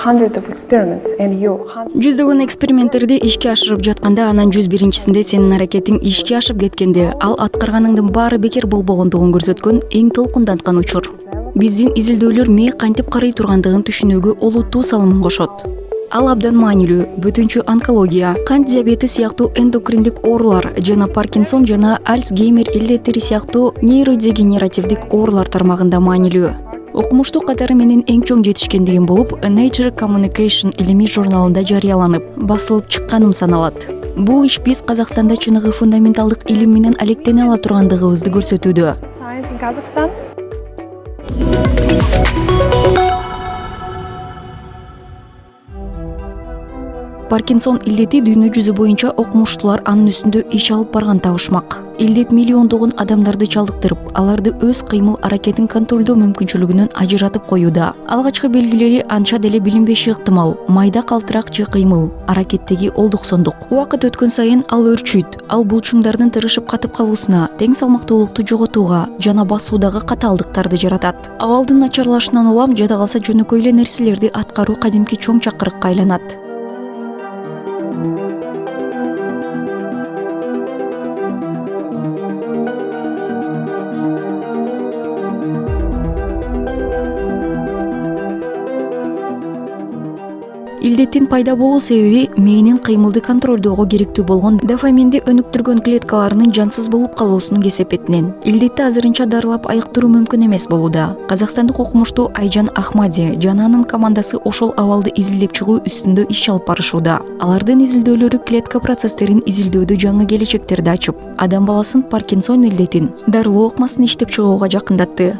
hundreds of experiments and you Жүздөгөн эксперименттерди ишке ашырып жатканда анан 101-синде сенин аракетиң ишке ашып кеткенде ал аткарганыңдын баары бекер болбогондугун көрсөткөн эң толкунданткан учур. Биздин изилдөөлөр мээ кантип карый тургандыгын түшүнүүгө олуттуу салымын кошот. Ал абдан маанилүү. Бүтүнчү онкология, кант диабети сыяктуу эндокриндик оорулар жана Паркинсон жана Альцгеймер илдеттери сыяктуу нейродегенеративдик оорулар тармагында маанилүү. Окумуштуу катары менен эң чоң жетишкендигим болуп, Nature Communication илимий журналында жарыяланып, басылып чыкканым саналат. Бул иш биз Казакстанда чыныгы фундаменталдык илим менен алектене ала тургандыгыбызды көрсөтүүдө. Science in Kazakhstan. Паркинсон илдети дүйнө жүзү боюнча окумуштуулар анын үстүндө иш алып барган табышмак. Илдет миллиондогон адамдарды чалдыктырып, аларды өз кыймыл аракетин контролдоо мүмкүнчүлүгүнөн ажыратып коюуда. Алгачкы белгилери анча деле билинбеши ыктымал. Майда калтырак же кыймыл, аракеттеги олдуксондук. Убакыт өткөн сайын ал өрчүйт. Ал булчуңдардын тырышып катып калуусуна, тең салмактуулукту жоготууга жана басуудагы катаалдыктарды жаратат. Абалдын начарлашынан улам жада калса жөнөкөй эле нерселерди аткаруу кадимки чоң чакырыкка айланат. Илдеттин пайда болуу себеби мээнин кыймылды контролдоого керектүү болгон дофаминди өнүктүргөн клеткаларынын жансыз болуп калуусунун кесепетинен. Илдетти азырынча дарылап айыктыруу мүмкүн эмес болууда. Казакстандык окумуштуу Айжан Ахмади жана анын командасы ошол абалды изилдеп чыгуу үстүндө иш алып барышууда. Алардын изилдөөлөрү клетка процесстерин изилдөөдө жаңы келечектерди ачып, адам баласын Паркинсон илдетин дарылоо ыкмасын иштеп чыгууга жакындатты.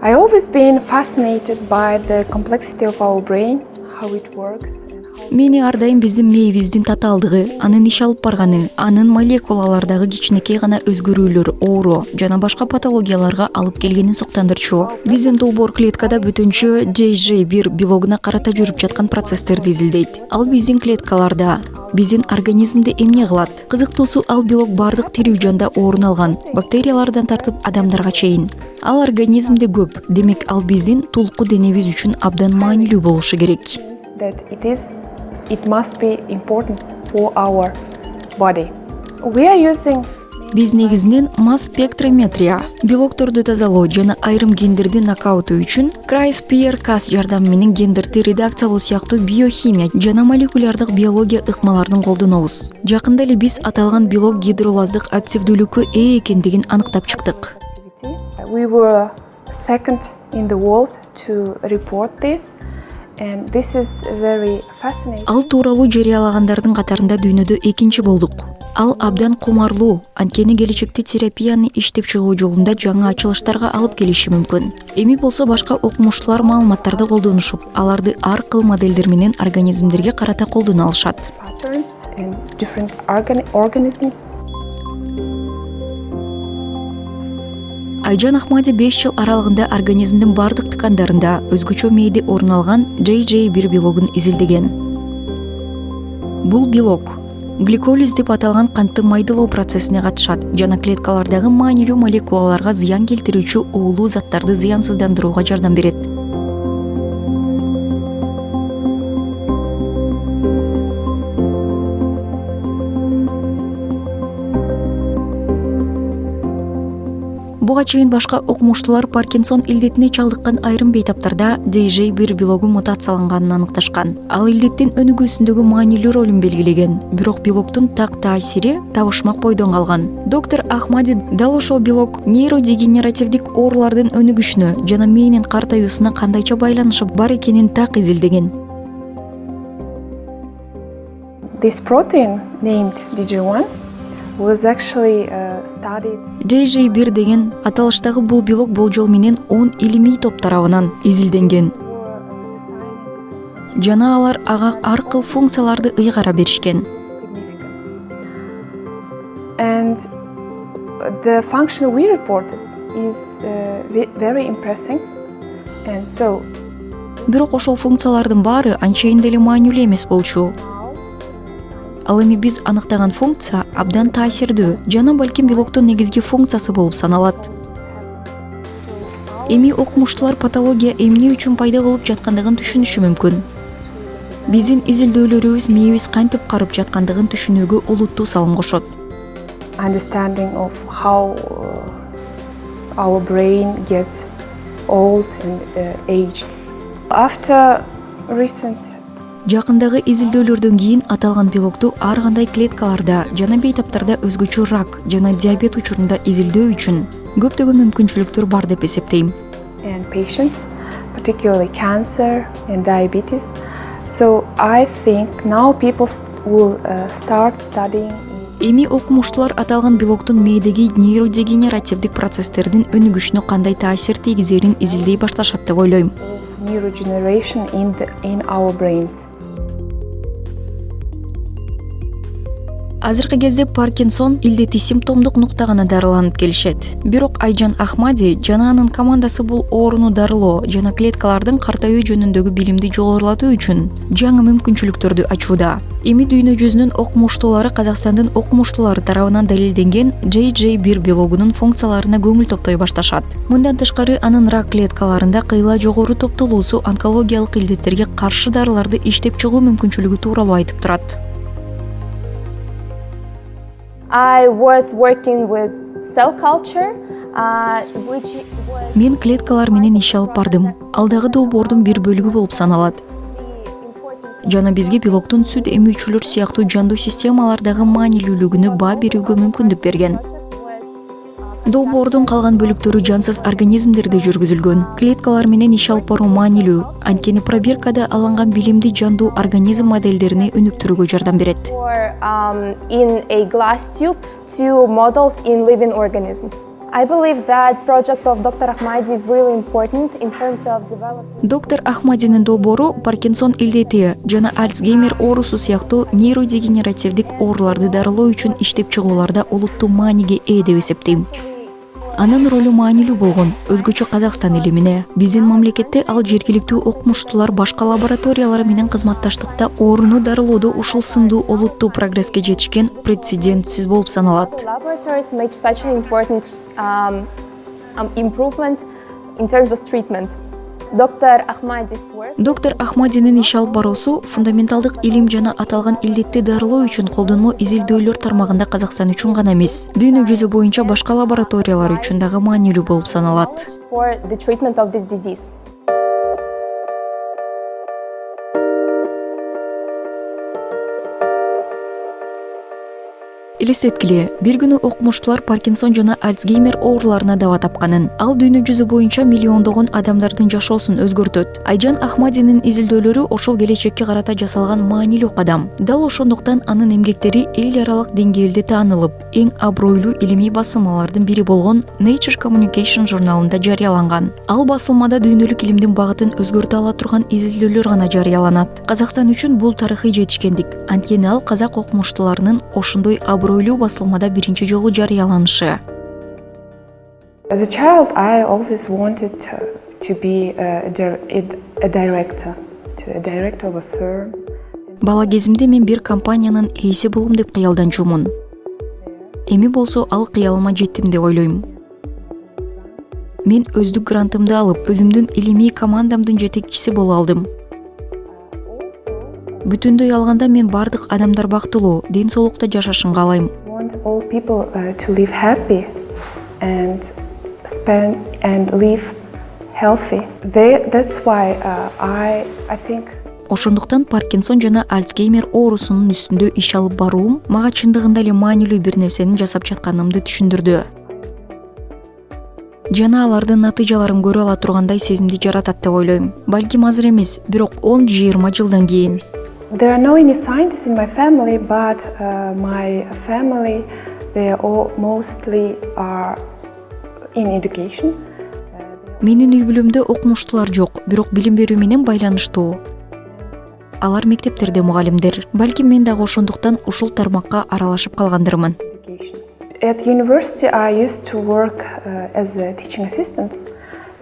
I always been fascinated by the complexity of our brain. How it works and how... Мени ар дайым биздин мээбиздин татаалдыгы, анын иш алып барганы, анын молекулалардагы кичинекей гана өзгөрүүлөр, оору жана башка патологияларга алып келгенин суктандырчу. Биздин долбоор клеткада бүтүнчө JJ1 белогуна карата жүрүп жаткан процесстерди изилдейт. Ал биздин клеткаларда, биздин организмде эмне кылат? Кызыктуусу, ал белок бардык тирүү жанда орун алган, бактериялардан тартып адамдарга чейин. Ал организмде көп, демек ал биздин тулку денебиз үчүн абдан маанилүү болушу керек. That it must be important for our body. We are using Биз негизинен масс спектрометрия, белокторду тазалоо жана айрым гендерди нокаутуу үчүн CRISPR-Cas жардамы менен гендерди редакциялоо сыяктуу биохимия жана молекулярдык биология ыкмаларын колдонобуз. Жакында эле биз аталган белок гидролаздык активдүүлүккө ээ экендигин аныктап чыктык. We were second in the world to report this, and this is very fascinating. Ал тууралуу жарыялагандардын катарында дүйнөдө экинчи болдук. Ал абдан кумарлуу, анткени келечекте терапияны иштеп чыгуу жолунда жаңы ачылыштарга алып келиши мүмкүн. Эми болсо башка окумуштуулар маалыматтарды колдонушуп, аларды ар кыл моделдер менен организмдерге карата колдоно алышат. Patterns and different organisms. Айжан Ахмади 5 жыл аралыгында организмдин бардык ткандарында өзгөчө мээде орун алган JJ1 белогун изилдеген. Бул белок гликолиз деп аталган кантты майдалоо процессине катышат жана клеткалардагы маанилүү молекулаларга зыян келтирүүчү уулуу заттарды зыянсыздандырууга жардам берет. Буга чейин башка окумуштуулар Паркинсон илдетине чалдыккан айрым бейтаптарда JJ1 белогу мутацияланганын аныкташкан. Ал илдеттин өнүгүүсүндөгү маанилүү ролун белгилеген, бирок белоктун так таасири табышмак бойдон калган. Доктор Ахмади дал ошол белок нейродегенеративдик оорулардын өнүгүшүнө жана мээнин картаюусуна кандайча байланышы бар экенин так изилдеген. This protein named DJ1 was actually studied. JJ1 деген аталыштагы бул белок болжол менен 10 илимий топ тарабынан изилденген. Жана алар ага ар кыл функцияларды ыйгара беришкен. And the function we reported is very impressive. And so Бирок ошол функциялардын баары анчейин деле маанилүү эмес болчу. Ал эми биз аныктаган функция абдан таасирдүү жана балким белоктун негизги функциясы болуп саналат. Эми окумуштуулар патология эмне үчүн пайда болуп жаткандыгын түшүнүшү мүмкүн. Биздин изилдөөлөрүбүз мээбиз кантип карып жаткандыгын түшүнүүгө олуттуу салым кошот. Understanding of how our brain gets old and aged. After recent Жакындагы изилдөөлөрдөн кийин аталган белокту ар кандай клеткаларда жана бейтаптарда өзгөчө рак жана диабет учурунда изилдөө үчүн көптөгөн мүмкүнчүлүктөр бар деп эсептейм. and patients, particularly cancer and diabetes. So I think now people will start studying. Эми окумуштуулар аталган белоктун мээдеги нейродегенеративдик процесстердин өнүгүшүнө кандай таасир тийгизерин изилдей башташат деп ойлойм. Neurodegeneration in our brains. Азыркы кезде Паркинсон илдети симптомдук нукта гана дарыланып келишет. Бирок Айжан Ахмади жана анын командасы бул ооруну дарылоо жана клеткалардын картаюу жөнүндөгү билимди жогорулатуу үчүн жаңы мүмкүнчүлүктөрдү ачууда. Эми дүйнө жүзүнүн окумуштуулары Казакстандын окумуштуулары тарабынан далилденген JJ1 белогунун функцияларына көңүл топтой башташат. Мындан тышкары анын рак клеткаларында кыйла жогору топтолуусу онкологиялык илдеттерге каршы дарыларды иштеп чыгуу мүмкүнчүлүгү тууралуу айтып турат. I was working with cell culture, which was Мен клеткалар менен иш алып бардым. Ал дагы долбоордун бир бөлүгү болуп саналат. Жана бизге белоктун сүт эмүүчүлөр сыяктуу жандуу системалардагы маанилүүлүгүнө баа берүүгө мүмкүндүк берген. Долбоордун калган бөлүктөрү жансыз организмдерде жүргүзүлгөн. Клеткалар менен иш алып баруу маанилүү, анткени пробиркада алынган билимди жандуу организм моделдерине өнүктүрүүгө жардам берет. in a glass tube to models in living organisms. I believe that project of Dr. Ahmadi is really important in terms of developing. Доктор Ахмадинин долбоору Паркинсон илдети жана Альцгеймер оорусу сыяктуу нейродегенеративдик ооруларды дарылоо үчүн иштеп чыгууларда олуттуу мааниге ээ деп эсептейм. Анын ролу маанилүү болгон, өзгөчө Казакстан элимине. Биздин мамлекетте ал жергиликтүү окумуштуулар башка лабораториялар менен кызматташтыкта ооруну дарылоодо ушул сындуу олуттуу прогресске жетишкен прецедентсиз болуп саналат. Laboratories make such an important improvement in terms of treatment. Dr. Ahmadi's work. Доктор Ахмадинин иш алып баруусу фундаменталдык илим жана аталган илдетти дарылоо үчүн колдонмо изилдөөлөр тармагында Казакстан үчүн гана эмес, дүйнө жүзү боюнча башка лабораториялар үчүн дагы маанилүү болуп саналат. For the treatment of this disease. Элестеткиле, бир күнү окумуштуулар Паркинсон жана Альцгеймер ооруларына дава тапканын. Ал дүйнө жүзү боюнча миллиондогон адамдардын жашоосун өзгөртөт. Айжан Ахмадинин изилдөөлөрү ошол келечекке карата жасалган маанилүү кадам. Дал ошондуктан анын эмгектери эл аралык деңгээлде таанылып, эң абройлуу илимий басылмалардын бири болгон Nature Communication журналында жарыяланган. Ал басылмада дүйнөлүк илимдин багытын өзгөртө ала турган изилдөөлөр гана жарыяланат. Казакстан үчүн бул тарыхый жетишкендик. Анткени ал казак окумуштууларынын ошондой абройлуу басылмада биринчи жолу жарыяланышы. As a child, I always wanted to be a director of a firm. Бала кезимде мен бир компаниянын ээси болом деп кыялданчумун. Эми болсо ал кыялыма жеттим деп ойлойм. Мен өздүк грантымды алып, өзүмдүн илимий командамдын жетекчиси боло алдым. Бүтүндөй алганда мен бардык адамдар бактылуу, ден соолукта жашашын каалайм. I want all people to live happy and live healthy. That's why I think. Ошондуктан Паркинсон жана Альцгеймер оорусунун үстүндө иш алып баруум мага чындыгында эле маанилүү бир нерсени жасап жатканымды түшүндүрдү. Жана алардын натыйжаларын көрө ала тургандай сезимди жаратат деп ойлойм. Балким азыр эмес, бирок 10-20 жылдан кийин. There are no any scientists in my family, but my family, they all mostly are in education. Менин үй бүлөмдө окумуштуулар жок, бирок билим берүү менен байланыштуу. Алар мектептерде мугалимдер. Балким мен дагы ошондуктан ушул тармакка аралашып калгандырмын. At university, I used to work as a teaching assistant.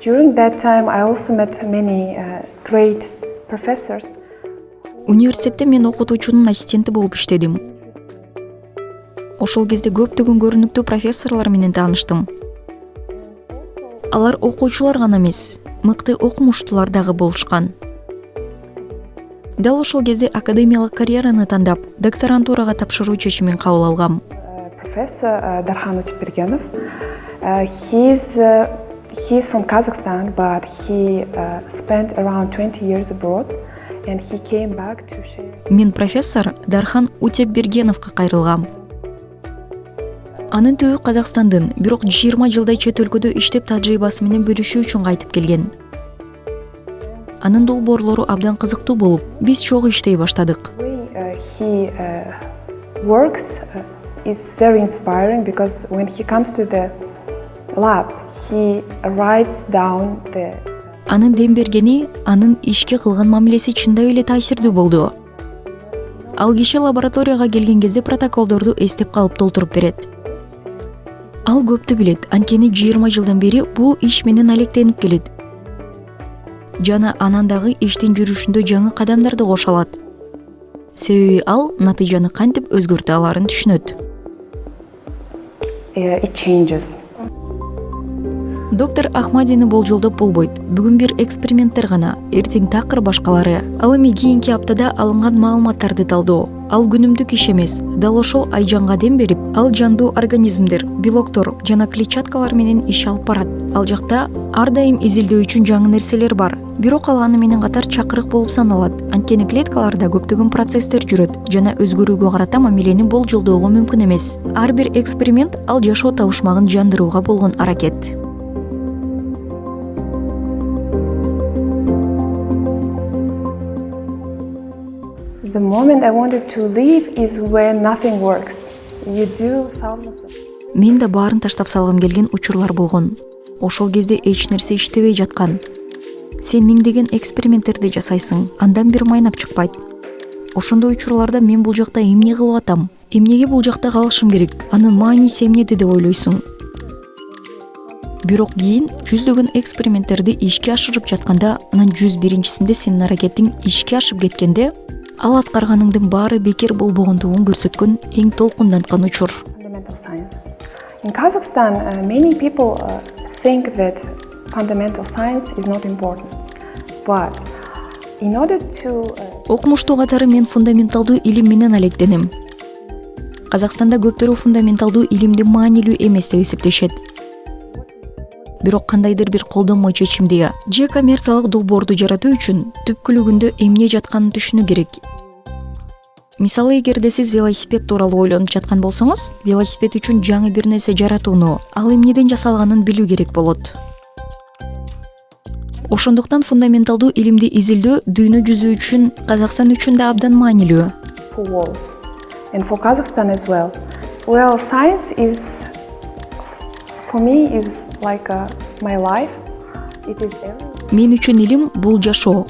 During that time, I also met many great professors. Университетте мен окутуучунун ассистенти болуп иштедим. Ошол кезде көптөгөн көрүнүктүү профессорлор менен тааныштым. Алар окуучулар гана эмес, мыкты окумуштуулар дагы болушкан. Дал ошол кезде академиялык карьераны тандап, докторантурага тапшыруу чечимин кабыл алгам. Professor Darhan Utepbergenov, he's from Kazakhstan, but he spent around 20 years abroad, and he came back to share. Мен профессор Дархан Утепбергеновго кайрылгам. Анын түбү Казакстандын, бирок 20 жылдай чет өлкөдө иштеп тажрыйбасы менен бөлүшүү үчүн кайтып келген. Анын долбоорлору абдан кызыктуу болуп, биз чогуу иштей баштадык. He works is very inspiring because when he comes to the lab, he writes down the. Анын дем бергени, анын ишке кылган мамилеси чындап эле таасирдүү болду. Ал киши лабораторияга келген кезде протоколдорду эстеп калып толтуруп берет. Ал көптү билет, анткени 20 жылдан бери бул иш менен алектенип келет. Жана анан дагы иштин жүрүшүндө жаңы кадамдарды коша алат. Себеби ал натыйжаны кантип өзгөртө аларын түшүнөт. It changes. Доктор Ахмадини болжолдоп болбойт. Бүгүн бир эксперименттер гана, эртең такыр башкалары. Ал эми кийинки аптада алынган маалыматтарды талдоо. Ал күнүмдүк иш эмес. Дал ошол айжанга дем берип, ал жандуу организмдер, белоктор жана клетчаткалар менен иш алып барат. Ал жакта ар дайым изилдөө үчүн жаңы нерселер бар. Бирок ал аны менен катар чакырык болуп саналат. Анткени клеткаларда көптөгөн процесстер жүрөт жана өзгөрүүгө карата мамилени болжолдоого мүмкүн эмес. Ар бир эксперимент ал жашоо табышмагын жандырууга болгон аракет. The moment I wanted to leave is when nothing works. You do thousands of. Мен да баарын таштап салгым келген учурлар болгон. Ошол кезде эч нерсе иштебей жаткан. Сен миңдеген эксперименттерди жасайсың, андан бир майнап чыкпайт. Ошондой учурларда мен бул жакта эмне кылып атам? Эмнеге бул жакта калышым керек? Анын мааниси эмнеде деп ойлойсуң. Бирок кийин жүздөгөн эксперименттерди ишке ашырып жатканда, анан 101-синде сенин аракетиң ишке ашып кеткенде, ал аткарганыңдын баары бекер болбогондугун көрсөткөн эң толкунданткан учур. Fundamental sciences. In Kazakhstan, many people think that fundamental science is not important. But in order to Окумуштуу катары мен фундаменталдуу илим менен алектенем. Казакстанда көптөрү фундаменталдуу илимди маанилүү эмес деп эсептешет. Бирок кандайдыр бир колдонмо чечимди же коммерциялык долбоорду жаратуу үчүн түпкүлүгүндө эмне жатканын түшүнүү керек. Мисалы, эгерде сиз велосипед тууралуу ойлонуп жаткан болсоңуз, велосипед үчүн жаңы бир нерсе жаратууну, ал эмнеден жасалганын билүү керек болот. Ошондуктан фундаменталдуу илимди изилдөө дүйнө жүзү үчүн, Казакстан үчүн да абдан маанилүү. for world and for Kazakhstan as well. Well, science is for me is like my life. It is everywhere. Мен үчүн илим бул жашоо.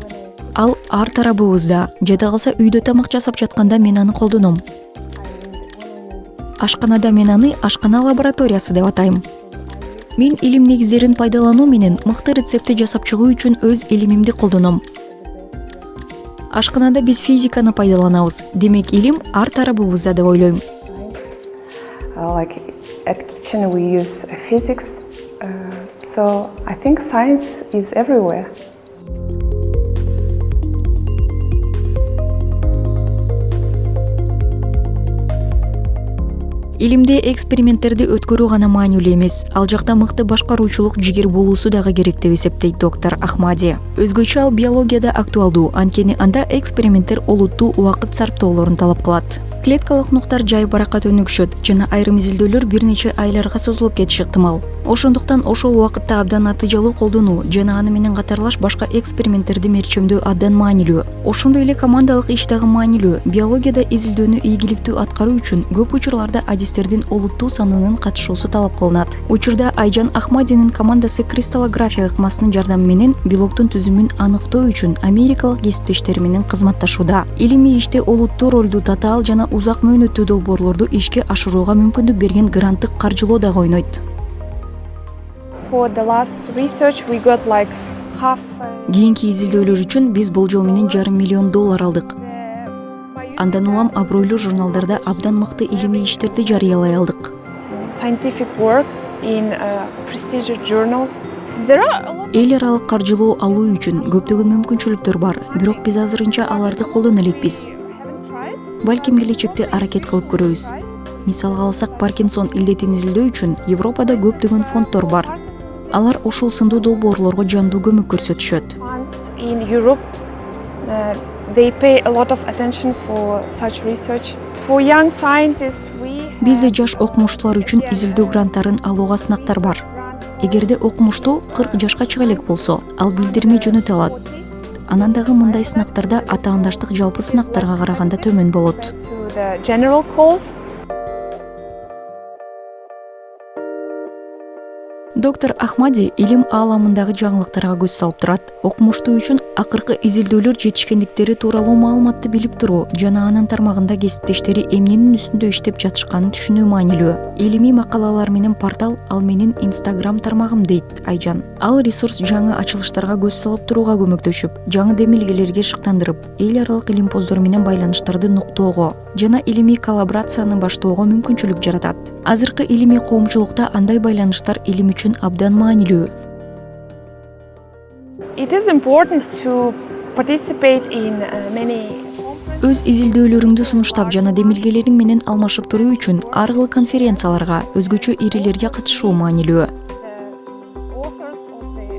Ал ар тарабыбызда. Жада калса үйдө тамак жасап жатканда мен аны колдоном. Ашканада мен аны ашкана лабораториясы деп атайм. Мен илим негиздерин пайдалануу менен мыкты рецептти жасап чыгуу үчүн өз илимимди колдоном. Ашканада биз физиканы пайдаланабыз. Демек илим ар тарабыбызда деп ойлойм. Like at kitchen we use physics. So I think science is everywhere. Илимде эксперименттерди өткөрүү гана маанилүү эмес, ал жакта мыкты башкаруучулук жигер болуусу дагы керек деп эсептейт доктор Ахмади. Өзгөчө ал биологияда актуалдуу, анткени анда эксперименттер олуттуу убакыт сарптоолорун талап кылат. Клеткалык нуктар жай баракат өнүкүшөт жана айрым изилдөөлөр бир нече айларга созулуп кетиши ыктымал. Ошондуктан ошол убакытта абдан натыйжалуу колдонуу жана аны менен катарлаш башка эксперименттерди мерчемдөө абдан маанилүү. Ошондой эле командалык иш дагы маанилүү. Биологияда изилдөөнү ийгиликтүү аткаруу үчүн көп учурларда адистердин олуттуу санынын катышуусу талап кылынат. Учурда Айжан Ахмадинин командасы кристаллография ыкмасынын жардамы менен белоктун түзүмүн аныктоо үчүн америкалык кесиптештери менен кызматташууда. Илимий иште олуттуу ролду татаал жана узак мөөнөттүү долбоорлорду ишке ашырууга мүмкүндүк берген гранттык каржылоо дагы ойнойт. For the last research, we got like half. Кийинки изилдөөлөр үчүн биз болжол менен $500 миллион алдык. Андан улам абройлуу журналдарда абдан мыкты илимий иштерди жарыялай алдык. Scientific work in prestigious journals There are a lot. Эл аралык каржылоо алуу үчүн көптөгөн мүмкүнчүлүктөр бар, бирок биз азырынча аларды колдоно элекпиз. Haven't tried. Балким келечекте аракет кылып көрөбүз. Мисалга алсак, Паркинсон илдетин изилдөө үчүн Европада көптөгөн фонддор бар. Алар ушул сындуу долбоорлорго жандуу көмөк көрсөтүшөт. Funds in Europe, they pay a lot of attention for such research. For young scientists, we Бизде жаш окумуштуулар үчүн изилдөө гранттарын алууга сынактар бар. Эгерде окумуштуу 40 жашка чыга элек болсо, ал билдирме жөнөтө алат. Анан дагы мындай сынактарда атаандаштык жалпы сынактарга караганда төмөн болот. to the general calls. Доктор Ахмади илим ааламындагы жаңылыктарга көз салып турат. Окумуштуу үчүн акыркы изилдөөлөр жетишкендиктери тууралуу маалыматты билип туруу жана анын тармагында кесиптештери эмненин үстүндө иштеп жатышканын түшүнүү маанилүү. Илимий макалалар менен портал ал менин Instagram тармагым дейт Айжан. Ал ресурс жаңы ачылыштарга көз салып турууга көмөктөшүп, жаңы демилгелерге шыктандырып, эл аралык илимпоздор менен байланыштарды нуктоого жана илимий коллаборацияны баштоого мүмкүнчүлүк жаратат. Азыркы илимий коомчулукта андай байланыштар илим үчүн абдан маанилүү. It is important to participate in many Өз изилдөөлөрүңдү сунуштап жана демилгелериң менен алмашып туруу үчүн ар кыл конференцияларга, өзгөчө ирилерге катышуу маанилүү.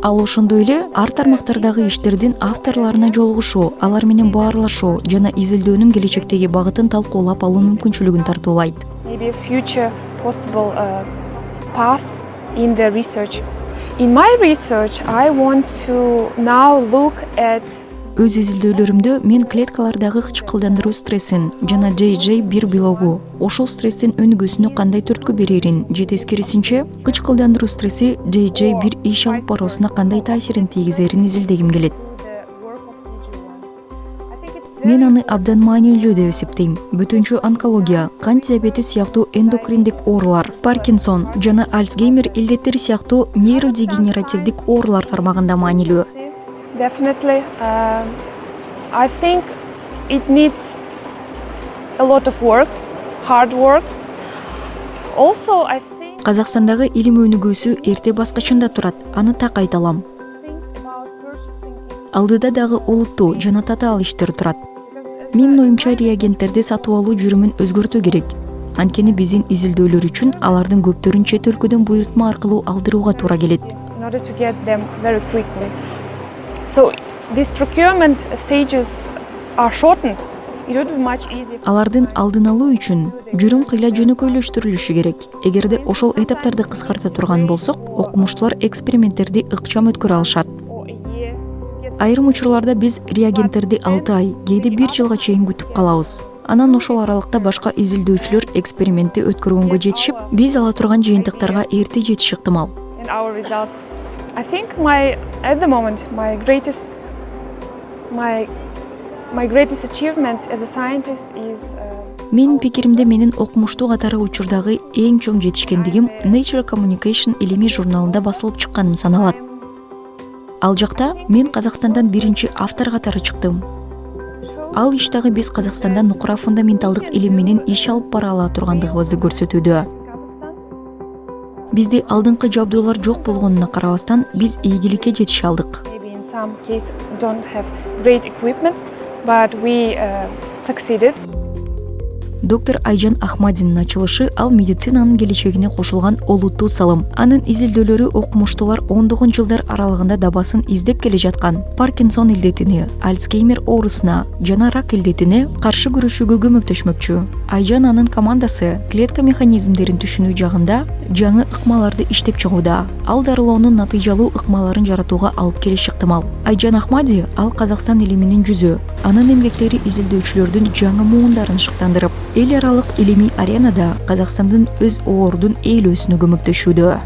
Ал ошондой эле ар тармактардагы иштердин авторлоруна жолугушуу, алар менен баарлашуу жана изилдөөнүн келечектеги багытын талкуулап алуу мүмкүнчүлүгүн тартуулайт. maybe future possible path in the research. In my research, I want to now look at Өз изилдөөлөрүмдө мен клеткалардагы кычкылдандыруу стрессин жана JJ1 белогу, ошол стресстин өнүгүүсүнө кандай түрткү берерин же тескерисинче, кычкылдандыруу стресси JJ1 иш алып баруусуна кандай таасирин тийгизерин изилдегим келет. Мен аны абдан маанилүү деп эсептейм. Бөтөнчө онкология, кант диабети сыяктуу эндокриндик оорулар, Паркинсон жана Альцгеймер илдеттери сыяктуу нейродегенеративдик оорулар тармагында маанилүү. definitely. I think it needs a lot of work, hard work. Also, I think Казакстандагы илим өнүгүүсү эрте баскычында турат, аны так айта алам. about purchasing. Алдыда дагы олуттуу жана татаал иштер турат. Менин оюмча реагенттерди сатып алуу жүрүмүн өзгөртүү керек. Анткени биздин изилдөөлөр үчүн алардын көптөрүн чет өлкөдөн буйрутма аркылуу алдырууга туура келет. In order to get them very quickly. So these procurement stages are shortened. It would be much easier. Алардын алдын алуу үчүн жүрүм кыйла жөнөкөйлөштүрүлүшү керек. Эгерде ошол этаптарды кыскарта турган болсок, окумуштуулар эксперименттерди ыкчам өткөрө алышат. Or a year to get Айрым учурларда биз реагенттерди 6 ай, кээде 1 жылга чейин күтүп калабыз. Анан ошол аралыкта башка изилдөөчүлөр экспериментти өткөргөнгө жетишип, биз ала турган жыйынтыктарга эрте жетиш ыктымал. in our results. I think at the moment my greatest achievement as a scientist is Менин пикиримде менин окумуштуу катары учурдагы эң чоң жетишкендигим Nature Communication илимий журналында басылып чыкканым саналат. Ал жакта мен Казакстандан биринчи автор катары чыктым. Ал иш дагы биз Казакстанда нукура фундаменталдык илим менен иш алып бара ала тургандыгыбызды көрсөтүүдө. Kazakhstan. Бизде алдыңкы жабдуулар жок болгонуна карабастан, биз ийгиликке жетише алдык. Maybe in some cases don't have great equipment, but we succeeded. Доктор Айжан Ахмадинин ачылышы ал медицинанын келечегине кошулган олуттуу салым. Анын изилдөөлөрү окумуштуулар ондогон жылдар аралыгында дабасын издеп келе жаткан Паркинсон илдетине, Альцгеймер оорусуна жана рак илдетине каршы күрөшүүгө көмөктөшмөкчү. Айжан анын командасы клетка механизмдерин түшүнүү жагында жаңы ыкмаларды иштеп чыгууда. Ал дарылоонун натыйжалуу ыкмаларын жаратууга алып келиши ыктымал. Айжан Ахмади ал Казакстан илиминин жүзү. Анын эмгектери изилдөөчүлөрдүн жаңы муундарын шыктандырып, эл аралык илимий аренада Казакстандын өз оордун ээлөөсүнө көмөктөшүүдө.